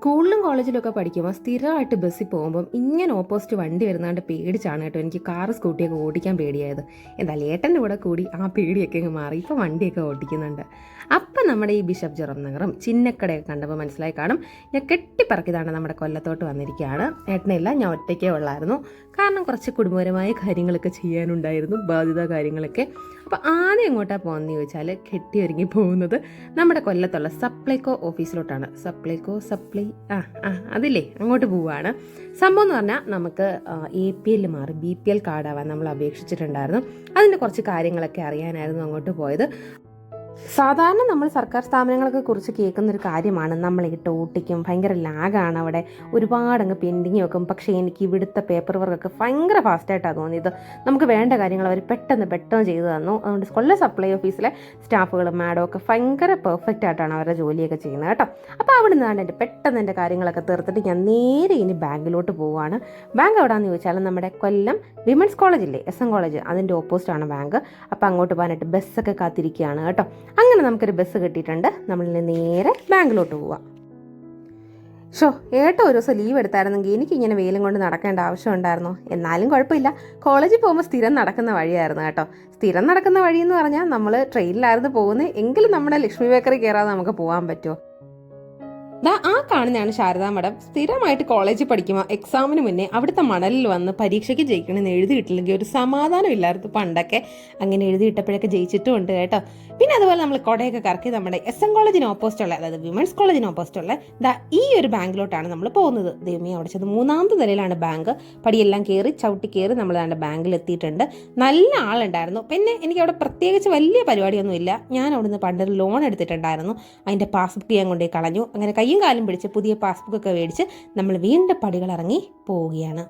സ്കൂളിലും കോളേജിലൊക്കെ പഠിക്കുമ്പോൾ സ്ഥിരമായിട്ട് ബസ്സിൽ പോകുമ്പം ഇങ്ങനെ ഓപ്പോസിറ്റ് വണ്ടി വരുന്നതുകൊണ്ട് പേടിച്ചാണ് കേട്ടോ എനിക്ക് കാറ് സ്കൂട്ടിയൊക്കെ ഓടിക്കാൻ പേടിയായത്. എന്തായാലും ഏട്ടൻ്റെ കൂടെ കൂടി ആ പേടിയൊക്കെ അങ്ങ് മാറി ഇപ്പോൾ വണ്ടിയൊക്കെ ഓടിക്കുന്നുണ്ട്. അപ്പം നമ്മുടെ ഈ ബിഷപ്പ് ജെറോം നഗറും ചിന്നക്കടയൊക്കെ കണ്ടപ്പോൾ മനസ്സിലായി കാണും. ഞാൻ കെട്ടിപ്പറക്കിയതാണ് നമ്മുടെ കൊല്ലത്തോട്ട് വന്നിരിക്കുകയാണ്. ഏട്ടനില്ല, ഞാൻ ഒറ്റയ്ക്കേ ഉള്ളായിരുന്നു. കാരണം കുറച്ച് കുടുംബപരമായ കാര്യങ്ങളൊക്കെ ചെയ്യാനുണ്ടായിരുന്നു, ബാധ്യതാ കാര്യങ്ങളൊക്കെ. അപ്പോൾ ആദ്യം എങ്ങോട്ടാണ് പോകുന്നതെന്ന് ചോദിച്ചാൽ കെട്ടിയൊരുങ്ങി പോകുന്നത് നമ്മുടെ കൊല്ലത്തുള്ള സപ്ലൈകോ ഓഫീസിലോട്ടാണ്. അതില്ലേ, അങ്ങോട്ട് പോവുകയാണ്. സംഭവം എന്ന് പറഞ്ഞാൽ നമുക്ക് APL മാറി BPL കാർഡാവാൻ നമ്മൾ അപേക്ഷിച്ചിട്ടുണ്ടായിരുന്നു. അതിൻ്റെ കുറച്ച് കാര്യങ്ങളൊക്കെ അറിയാനായിരുന്നു അങ്ങോട്ട് പോയത്. സാധാരണ നമ്മൾ സർക്കാർ സ്ഥാപനങ്ങളൊക്കെ കുറിച്ച് കേൾക്കുന്നൊരു കാര്യമാണ്, നമ്മളിട്ട് ഓട്ടിക്കും, ഭയങ്കര ലാഗാണ്, അവിടെ ഒരുപാടങ്ങ് പെൻഡിങ് വെക്കും. പക്ഷേ എനിക്ക് ഇവിടുത്തെ പേപ്പർ വർക്കൊക്കെ ഭയങ്കര ഫാസ്റ്റായിട്ടാണ് തോന്നിയത്. നമുക്ക് വേണ്ട കാര്യങ്ങൾ അവർ പെട്ടെന്ന് ചെയ്തു തന്നു. അതുകൊണ്ട് കൊല്ലം സപ്ലൈ ഓഫീസിലെ സ്റ്റാഫുകളും മാഡം ഒക്കെ ഭയങ്കര പെർഫെക്റ്റ് ആയിട്ടാണ് അവരുടെ ജോലിയൊക്കെ ചെയ്യുന്നത് കേട്ടോ. അപ്പോൾ അവിടെ നിന്നാണ് പെട്ടെന്ന് എൻ്റെ കാര്യങ്ങളൊക്കെ തീർത്തിട്ട് ഞാൻ നേരെ ഇനി ബാങ്കിലോട്ട് പോവുകയാണ്. ബാങ്ക് എവിടെയാണെന്ന് ചോദിച്ചാൽ നമ്മുടെ കൊല്ലം വിമൻസ് കോളേജില്ലേ, SM കോളേജ്, അതിൻ്റെ ഓപ്പോസിറ്റാണ് ബാങ്ക്. അപ്പോൾ അങ്ങോട്ട് പോകാനായിട്ട് ബസ്സൊക്കെ കാത്തിരിക്കുകയാണ് കേട്ടോ. അങ്ങനെ നമുക്കൊരു ബസ് കിട്ടിയിട്ടുണ്ട്. നമ്മൾ നേരെ ബാങ്കിലോട്ട് പോവാം. ഏട്ട ഒരു ദിവസം ലീവ് എടുത്തായിരുന്നെങ്കിൽ എനിക്കിങ്ങനെ വെയിലും കൊണ്ട് നടക്കേണ്ട ആവശ്യം ഉണ്ടായിരുന്നു. എന്നാലും കുഴപ്പമില്ല, കോളേജിൽ പോകുമ്പോൾ സ്ഥിരം നടക്കുന്ന വഴിയായിരുന്നു കേട്ടോ. സ്ഥിരം നടക്കുന്ന വഴി എന്ന് പറഞ്ഞാൽ നമ്മൾ ട്രെയിനിലായിരുന്നു പോകുന്നത് എങ്കിലും നമ്മുടെ ലക്ഷ്മി ബേക്കറി കയറാതെ നമുക്ക് പോകാൻ പറ്റുമോ? ആ കാണുന്നതാണ് ശാരദാ മഠം. സ്ഥിരമായിട്ട് കോളേജിൽ പഠിക്കുമ്പോൾ എക്സാമിന് മുന്നേ അവിടുത്തെ മണലിൽ വന്ന് പരീക്ഷയ്ക്ക് ജയിക്കണമെന്ന് എഴുതിയിട്ടില്ലെങ്കിൽ ഒരു സമാധാനം ഇല്ലായിരുന്നു പണ്ടൊക്കെ. അങ്ങനെ എഴുതിയിട്ടപ്പോഴൊക്കെ ജയിച്ചിട്ടും ഉണ്ട് കേട്ടോ. പിന്നെ അതുപോലെ നമ്മൾ കൊടയൊക്കെ കറക്കി നമ്മുടെ SM കോളേജിന് ഓപ്പോസിറ്റുള്ള, അതായത് വിമൻസ് കോളേജിന് ഓപ്പോസിറ്റുള്ള ഈ ഒരു ബാങ്കിലോട്ടാണ് നമ്മൾ പോകുന്നത്. ദൈവമേ, അവിടെ ചെന്ന് 3ാമത്തെ നിലയിലാണ് ബാങ്ക്. പടിയെല്ലാം ചവിട്ടി കയറി നമ്മൾ ബാങ്കിൽ എത്തിയിട്ടുണ്ട്. നല്ല ആളുണ്ടായിരുന്നു. പിന്നെ എനിക്ക് അവിടെ പ്രത്യേകിച്ച് വലിയ പരിപാടിയൊന്നുമില്ല. ഞാൻ അവിടുന്ന് പണ്ടൊരു ലോൺ എടുത്തിട്ടുണ്ടായിരുന്നു. അതിൻ്റെ പാസ്ബുക്ക് ഞാൻ കൊണ്ടുപോയി കളഞ്ഞു. അങ്ങനെ കയ്യും കാലും പിടിച്ച് പുതിയ പാസ്ബുക്കൊക്കെ മേടിച്ച് നമ്മൾ വീണ്ടും പടികളിറങ്ങി പോവുകയാണ്.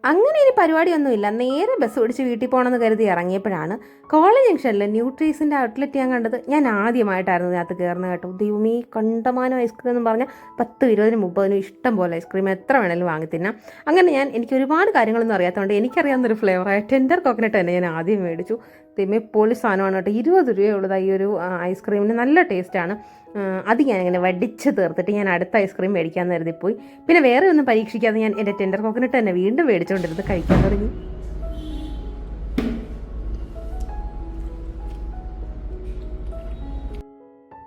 അങ്ങനെ ഒരു പരിപാടിയൊന്നുമില്ല, നേരെ ബസ് പിടിച്ച് വീട്ടിൽ പോകണമെന്ന് കരുതി ഇറങ്ങിയപ്പോഴാണ് കോളേജ് ജംഗ്ഷനിൽ ന്യൂട്രീസിൻ്റെ ഔട്ട്ലെറ്റ് ഞാൻ കണ്ടത്. ഞാൻ ആദ്യമായിട്ടായിരുന്നു ഇതിനകത്ത് കയറുന്നത് കേട്ടോ. ദൈവമേ, കണ്ടമാനം ഐസ്ക്രീം എന്ന് പറഞ്ഞാൽ 10, 20, 30 ഇഷ്ടം പോലെ ഐസ്ക്രീം എത്ര വേണേലും വാങ്ങി തിന്നാം. അങ്ങനെ എനിക്ക് ഒരുപാട് കാര്യങ്ങളൊന്നും അറിയാത്തതുകൊണ്ട് എനിക്കറിയാവുന്നൊരു ഫ്ലേവറായ ടെൻഡർ കോക്കനട്ട് തന്നെ ഞാൻ ആദ്യം മേടിച്ചു. ദൈവമേ, പൊളി സാധനമാണ് കേട്ടോ. 20 രൂപയുള്ളത് ഈ ഒരു ഐസ്ക്രീമിന്. നല്ല ടേസ്റ്റാണ്. അത് ഞാനിങ്ങനെ വടിച്ച് തീർത്തിട്ട് ഞാൻ അടുത്ത ഐസ്ക്രീം മേടിക്കാമെന്ന് കരുതിപ്പോയി. പിന്നെ വേറെ ഒന്നും പരീക്ഷിക്കാതെ ഞാൻ എൻ്റെ ടെൻഡർ കോക്കനട്ട് തന്നെ വീണ്ടും മേടിച്ചുകൊണ്ടിരുന്ന് കഴിക്കാൻ തുടങ്ങി.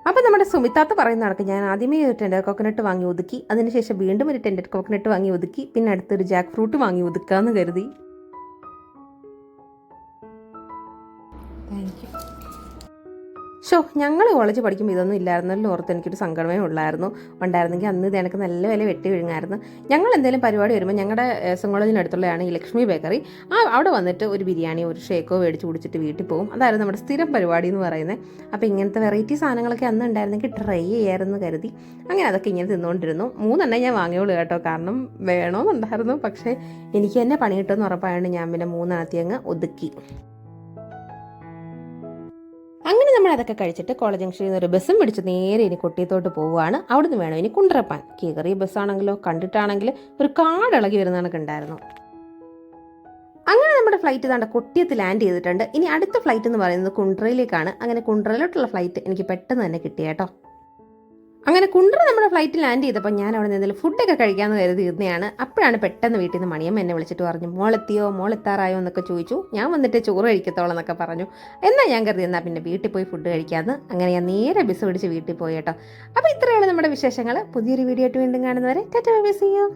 അപ്പോൾ നമ്മുടെ സുമിത്താത്ത പറയുന്ന കണക്ക് ഞാൻ ആദ്യമേ ഒരു ടെൻഡർ കോക്കനട്ട് വാങ്ങി ഒതുക്കി, അതിനുശേഷം വീണ്ടും ഒരു ടെൻഡർ കോക്കനട്ട് വാങ്ങി ഒതുക്കി, പിന്നെ അടുത്തൊരു ജാക്ക് ഫ്രൂട്ട് വാങ്ങി ഒതുക്കാമെന്ന് കരുതി. ഞങ്ങൾ കോളേജ് പഠിക്കുമ്പോൾ ഇതൊന്നും ഇല്ലായിരുന്നല്ലോ ഓർത്ത് എനിക്കൊരു സങ്കടമേ ഉണ്ടായിരുന്നെങ്കിൽ അന്ന് ഇത് എനിക്ക് നല്ല വില വെട്ടി വിഴുങ്ങായിരുന്നു. ഞങ്ങൾ എന്തെങ്കിലും പരിപാടി വരുമ്പോൾ ഞങ്ങളുടെ SM കോളേജിനടുത്തുള്ളതാണ് ഈ ലക്ഷ്മി ബേക്കറി. അവിടെ വന്നിട്ട് ഒരു ബിരിയാണിയോ ഒരു ഷേക്കോ മേടിച്ച് കുടിച്ചിട്ട് വീട്ടിൽ പോകും. അതായിരുന്നു നമ്മുടെ സ്ഥിരം പരിപാടി എന്ന് പറയുന്നത്. അപ്പോൾ ഇങ്ങനത്തെ വെറൈറ്റി സാധനങ്ങളൊക്കെ അന്ന് ഉണ്ടായിരുന്നെങ്കിൽ ട്രൈ ചെയ്യാമെന്ന് കരുതി അങ്ങനെ അതൊക്കെ ഇങ്ങനെ തിന്നുകൊണ്ടിരുന്നു. 3 ഞാൻ വാങ്ങിയോളൂ കേട്ടോ, കാരണം വേണമെന്നുണ്ടായിരുന്നു. പക്ഷേ എനിക്ക് തന്നെ പണി കിട്ടുമെന്ന് ഉറപ്പായതുകൊണ്ട് ഞാൻ പിന്നെ 3 അങ്ങ് ഒതുക്കി. അങ്ങനെ നമ്മൾ അതൊക്കെ കഴിച്ചിട്ട് കോളേജ് ജംഗ്ഷനിൽ നിന്ന് ഒരു ബസ്സും പിടിച്ച് നേരെ ഇനി കൊട്ടിയത്തോട്ട് പോവുകയാണ്. അവിടുന്ന് വേണം ഇനി കുണ്ടറപ്പാൻ. കീറിയ ബസ്സാണെങ്കിലോ കണ്ടിട്ടാണെങ്കിൽ ഒരു കാടിളകി വരുന്ന കണക്ക് ഉണ്ടായിരുന്നു. അങ്ങനെ നമ്മുടെ ഫ്ലൈറ്റ് കൊട്ടിയത്ത് ലാൻഡ് ചെയ്തിട്ടുണ്ട്. ഇനി അടുത്ത ഫ്ലൈറ്റ് എന്ന് പറയുന്നത് കുണ്ട്രയിലേക്കാണ്. അങ്ങനെ കുണ്ട്രയിലോട്ടുള്ള ഫ്ലൈറ്റ് എനിക്ക് പെട്ടെന്ന് തന്നെ കിട്ടി കേട്ടോ. അങ്ങനെ കുണ്ട്ര നമ്മുടെ ഫ്ലൈറ്റ് ലാൻഡ് ചെയ്തപ്പോൾ ഞാൻ അവിടെ നിന്ന് ഫുഡൊക്കെ കഴിക്കാമെന്ന് കരുതി ഇരുന്നതാണ്. അപ്പോഴാണ് പെട്ടെന്ന് വീട്ടിൽ നിന്ന് മണിയമ്മ എന്നെ വിളിച്ചിട്ട് പറഞ്ഞു, മോളെത്താറായോ എന്നൊക്കെ ചോദിച്ചു. ഞാൻ വന്നിട്ട് ചോറ് കഴിക്കത്തോളം എന്നൊക്കെ പറഞ്ഞു. എന്നാൽ ഞാൻ കരുതി എന്നാൽ പിന്നെ വീട്ടിൽ പോയി ഫുഡ് കഴിക്കാമെന്ന്. അങ്ങനെ ഞാൻ നേരെ ബസ് പിടിച്ച് വീട്ടിൽ പോയി കേട്ടോ. അപ്പോൾ ഇത്രയുള്ള നമ്മുടെ വിശേഷങ്ങൾ. പുതിയൊരു വീഡിയോ ആയിട്ട് വീണ്ടും കാണുന്നവരെ tata bye bye, see U.